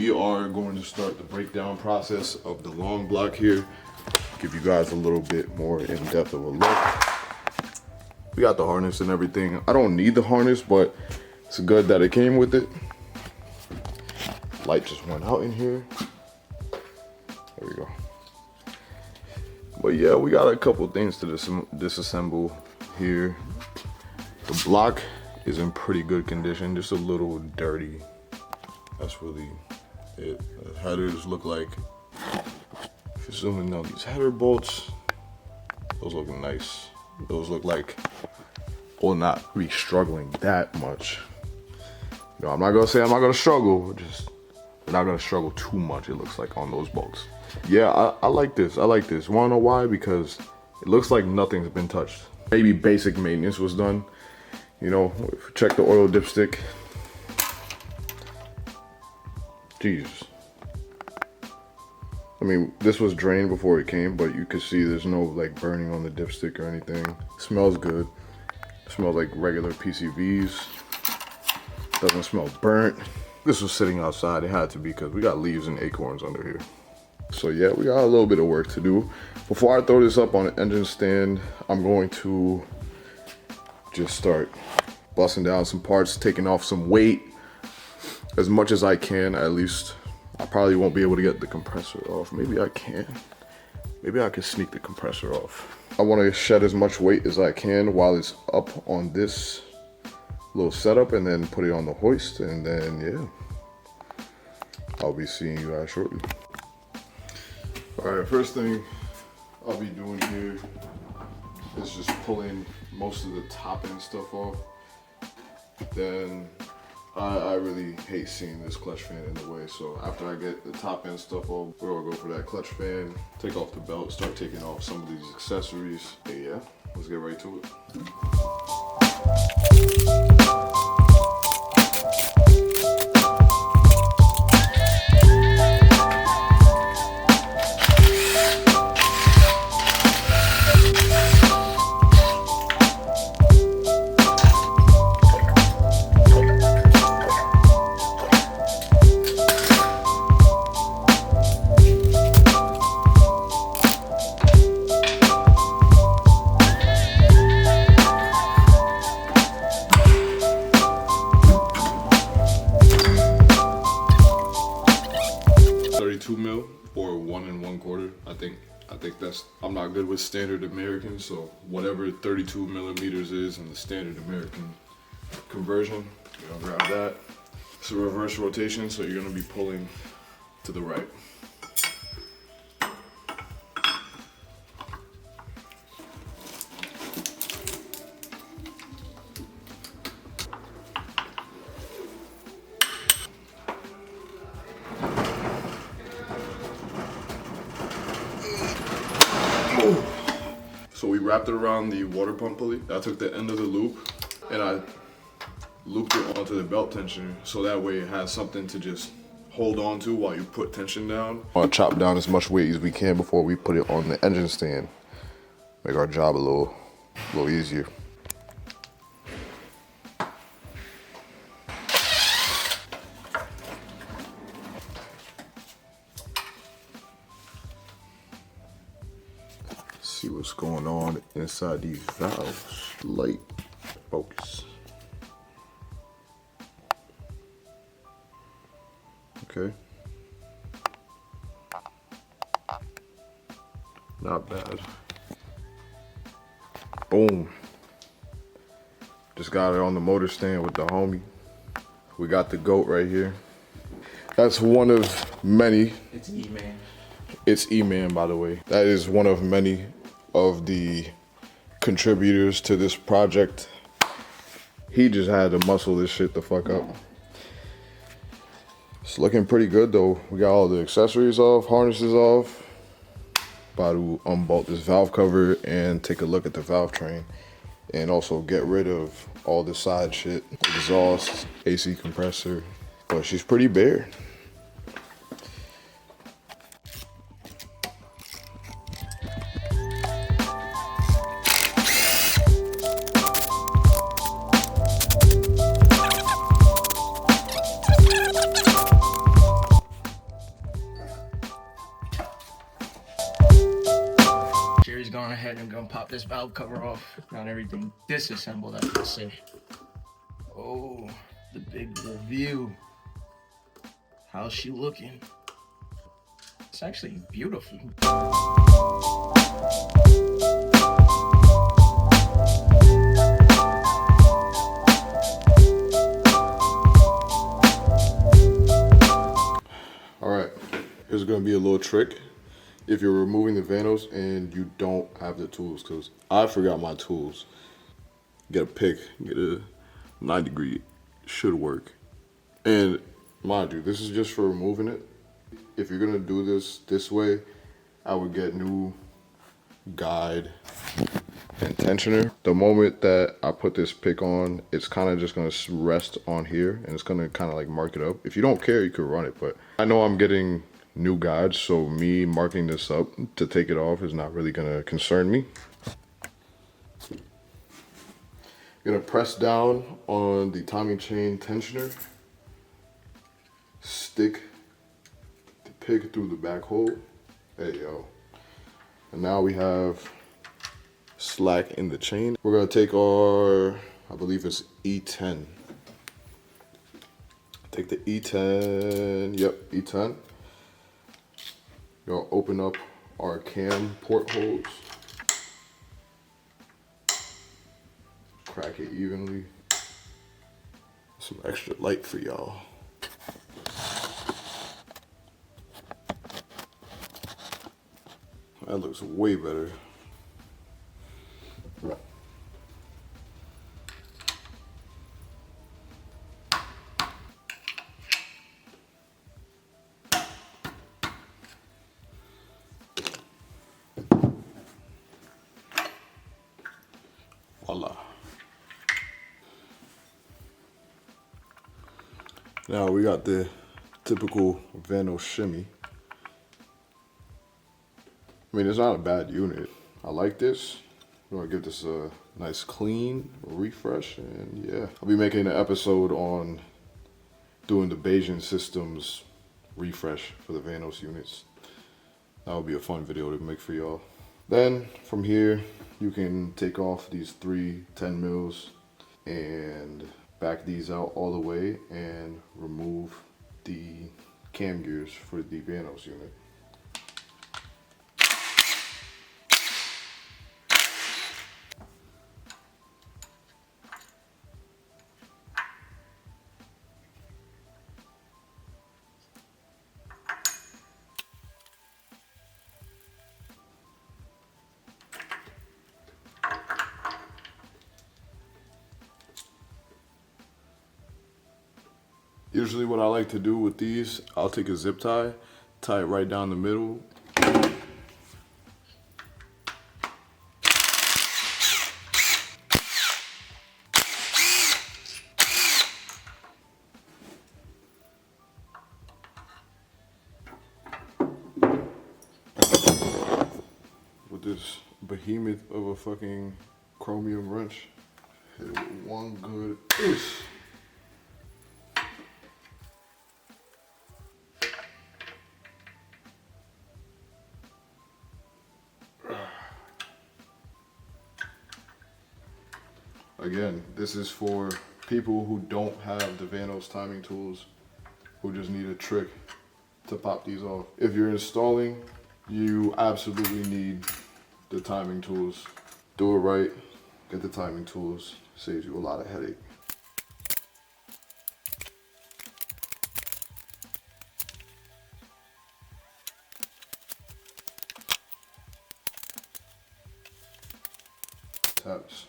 We are going to start the breakdown process of the long block here. Give you guys a little bit more in depth of a look. We got the harness and everything. I don't need the harness, but it's good that it came with it. Light just went out in here. There we go. But yeah, we got a couple things to disassemble here. The block is in pretty good condition, just a little dirty. That's really it. The headers look like, if you zoom in on these header bolts, those look nice. Those look like will not be struggling that much. You know, I'm not gonna say I'm not gonna struggle, just we're not gonna struggle too much, it looks like, on those bolts. Yeah, I like this. I like this. Wanna know why? Because it looks like nothing's been touched. Maybe basic maintenance was done. You know, check the oil dipstick. Jesus. I mean, this was drained before it came, but you can see there's no like burning on the dipstick or anything. It smells good. It smells like regular PCVs. Doesn't smell burnt. This was sitting outside. It had to be because we got leaves and acorns under here. So yeah, we got a little bit of work to do. Before I throw this up on an engine stand, I'm going to just start busting down some parts, taking off some weight as much as I can. At least I probably won't be able to get the compressor off. Maybe I can. Maybe I can sneak the compressor off. I want to shed as much weight as I can while it's up on this little setup, and then put it on the hoist, and then yeah, I'll be seeing you guys shortly. All right, first thing I'll be doing here is just pulling most of the top end stuff off. Then I really hate seeing this clutch fan in the way, so after I get the top end stuff off, we're gonna go for that clutch fan, take off the belt, start taking off some of these accessories. And yeah, let's get right to it. 32 mil or 1 1/4. I think that's, I'm not good with standard American, so whatever 32 millimeters is in the standard American conversion, you're gonna grab that. It's a reverse rotation, so you're gonna be pulling to the right. So we wrapped it around the water pump pulley. I took the end of the loop and I looped it onto the belt tensioner, so that way it has something to just hold on to while you put tension down. I want to chop down as much weight as we can before we put it on the engine stand. Make our job a little easier. See what's going on inside these valves. Light focus. Okay. Not bad. Boom. Just got it on the motor stand with the homie. We got the goat right here. That's one of many. It's E-Man. It's E-Man, by the way. That is one of many of the contributors to this project. He just had to muscle this shit the fuck up. It's looking pretty good though. We got all the accessories off, harnesses off. About to unbolt this valve cover and take a look at the valve train, and also get rid of all the side shit, exhaust, AC compressor. But she's pretty bare. on ahead and gonna pop this valve cover off. Not everything disassembled, I should say. Oh, the big review. How's she looking? It's actually beautiful. Alright, here's gonna be a little trick. If you're removing the vanos and you don't have the tools, because I forgot my tools. Get a pick, get a 9-degree, should work. And mind you, this is just for removing it. If you're gonna do this way, I would get new guide and tensioner. The moment that I put this pick on, it's kind of just gonna rest on here and it's gonna kind of like mark it up. If you don't care, you could run it, but I know I'm getting new guides, so me marking this up to take it off is not really gonna concern me. Gonna press down on the timing chain tensioner, stick the pick through the back hole. There you go. And now we have slack in the chain. We're gonna take our, I believe it's E10. Take the E10, yep, E10. We'll open up our cam portholes. Crack it evenly. Some extra light for y'all. That looks way better. Voila. Now we got the typical Vano shimmy. I mean, it's not a bad unit. I like this. I'm gonna give this a nice clean refresh, and yeah. I'll be making an episode on doing the Bayesian systems refresh for the Vanos units. That would be a fun video to make for y'all. Then from here, you can take off these 3 10 mils and back these out all the way and remove the cam gears for the Vanos unit. Usually what I like to do with these, I'll take a zip tie, tie it right down the middle. With this behemoth of a fucking chromium wrench. Hit it with one good oof. Again, this is for people who don't have the Vanos timing tools, who just need a trick to pop these off. If you're installing, you absolutely need the timing tools. Do it right, get the timing tools, saves you a lot of headache. Taps.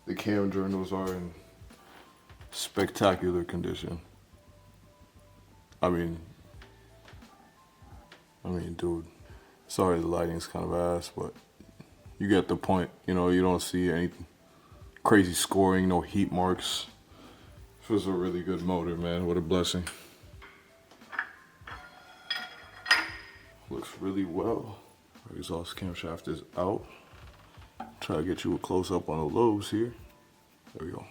The cam journals are in spectacular condition. I mean, dude, sorry the lighting's kind of ass, but you get the point. You know, you don't see any crazy scoring, no heat marks. This was a really good motor, man. What a blessing. Looks really well. Our exhaust camshaft is out. Try to get you a close up on the lobes here. There we go.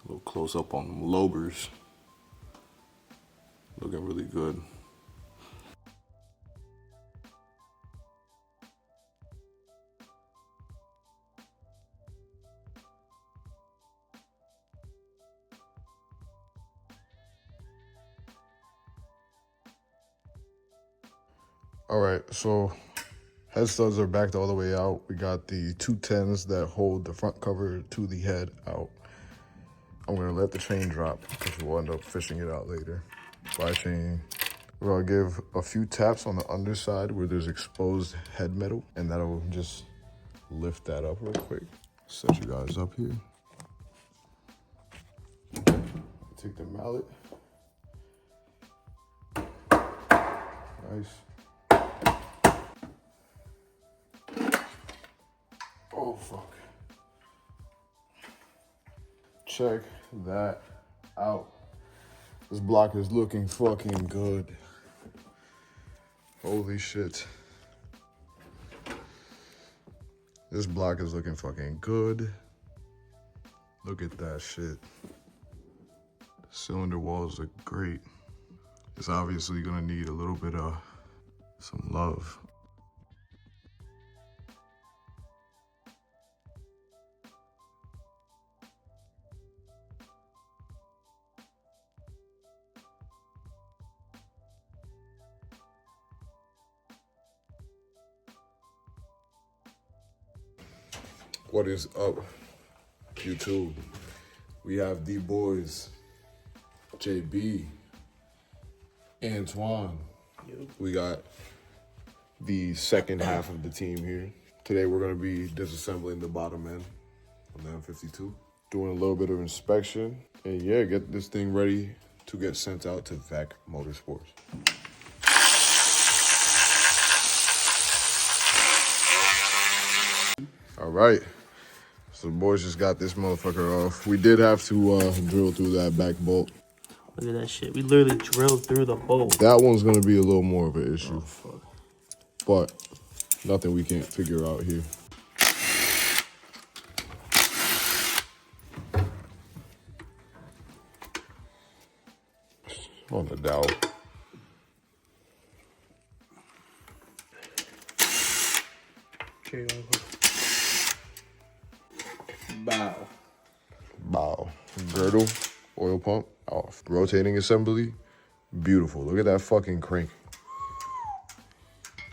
A little close up on the lobers. Looking really good. All right, so head studs are backed all the way out. We got the 210s that hold the front cover to the head out. I'm gonna let the chain drop because we'll end up fishing it out later. Fly chain. We're gonna give a few taps on the underside where there's exposed head metal, and that'll just lift that up real quick. Set you guys up here. Take the mallet. Nice. Oh, fuck. Check that out. This block is looking fucking good. Holy shit. This block is looking fucking good. Look at that shit. Cylinder walls look great. It's obviously gonna need a little bit of some love. What is up, YouTube? We have the boys, JB, Antoine. Yep. We got the second half of the team here. Today we're gonna be disassembling the bottom end on the M52. Doing a little bit of inspection, and yeah, get this thing ready to get sent out to VAC Motorsports. All right. So the boys just got this motherfucker off. We did have to drill through that back bolt. Look at that shit. We literally drilled through the bolt. That one's gonna be a little more of an issue. Oh, fuck. But nothing we can't figure out here. On the dowel. Bow. Bow. Girdle, oil pump, off. Rotating assembly, beautiful. Look at that fucking crank.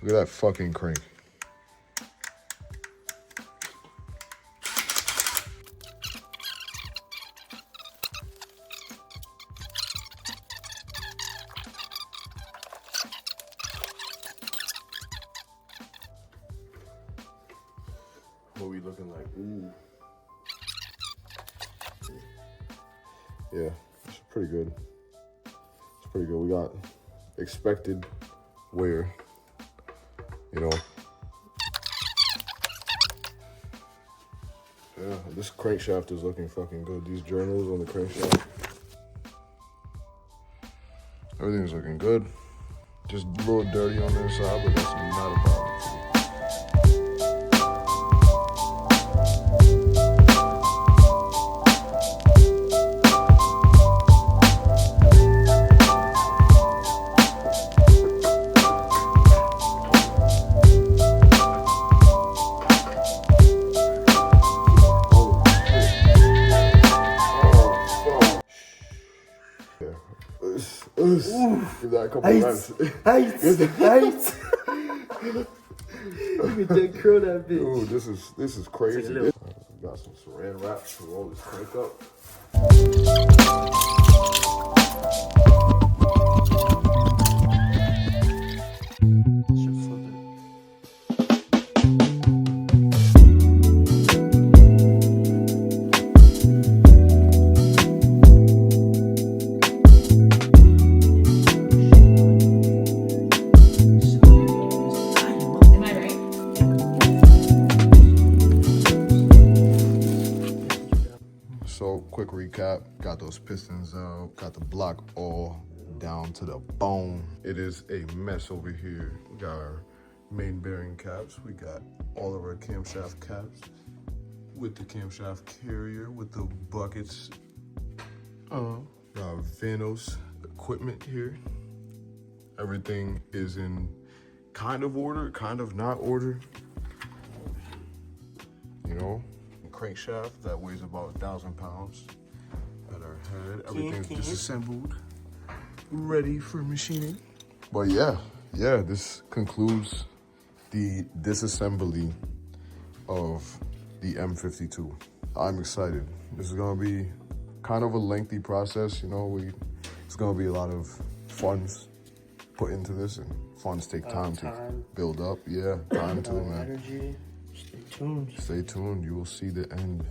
Look at that fucking crank. What we looking like? Ooh. Yeah, it's pretty good. It's pretty good. We got expected wear, you know. Yeah, this crankshaft is looking fucking good. These journals on the crankshaft. Everything's looking good. Just a little dirty on the inside, but that's not a problem. Give that a couple reps. Height. You can dead curl that bitch. Ooh, this is crazy. Got some saran wrap to roll this crank up. So quick recap, got those pistons out, got the block all down to the bone. It is a mess over here. We got our main bearing caps. We got all of our camshaft caps with the camshaft carrier with the buckets. Got our Vanos equipment here. Everything is in kind of order, kind of not order. You know, crankshaft that weighs about 1,000 pounds. At our head, everything's disassembled, ready for machining. But yeah, this concludes the disassembly of the M52. I'm excited. This is gonna be kind of a lengthy process, you know. It's gonna be a lot of funds put into this, and funds take time to build up. Yeah, time too, man. Energy. Stay tuned. Stay tuned. You will see the end.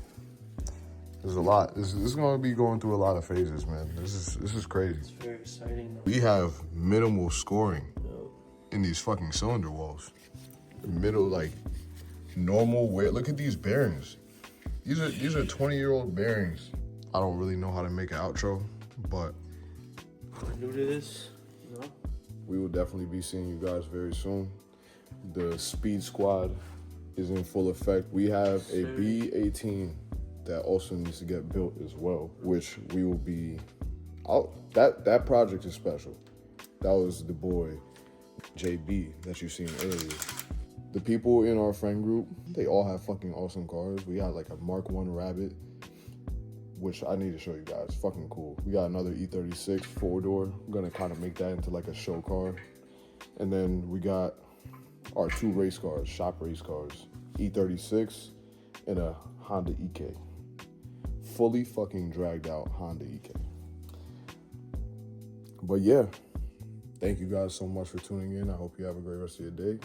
There's a lot. This is gonna be going through a lot of phases, man. This is crazy. It's very exciting. We have minimal scoring in these fucking cylinder walls. Middle, like, normal wear. Look at these bearings. These are 20-year-old bearings. I don't really know how to make an outro, but We're new to this, you know? we will definitely be seeing you guys very soon. The Speed Squad is in full effect. We have a B18 that also needs to get built as well, which we will be out. That project is special. That was the boy JB that you seen earlier. The people in our friend group, they all have fucking awesome cars. We got like a Mark 1 Rabbit, which I need to show you guys. Fucking cool. We got another E36 4-door. I'm gonna kind of make that into like a show car. And then we got our 2 race cars, shop race cars, E36 and a Honda EK. Fully fucking dragged out Honda EK. But yeah, thank you guys so much for tuning in. I hope you have a great rest of your day.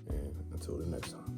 And until the next time.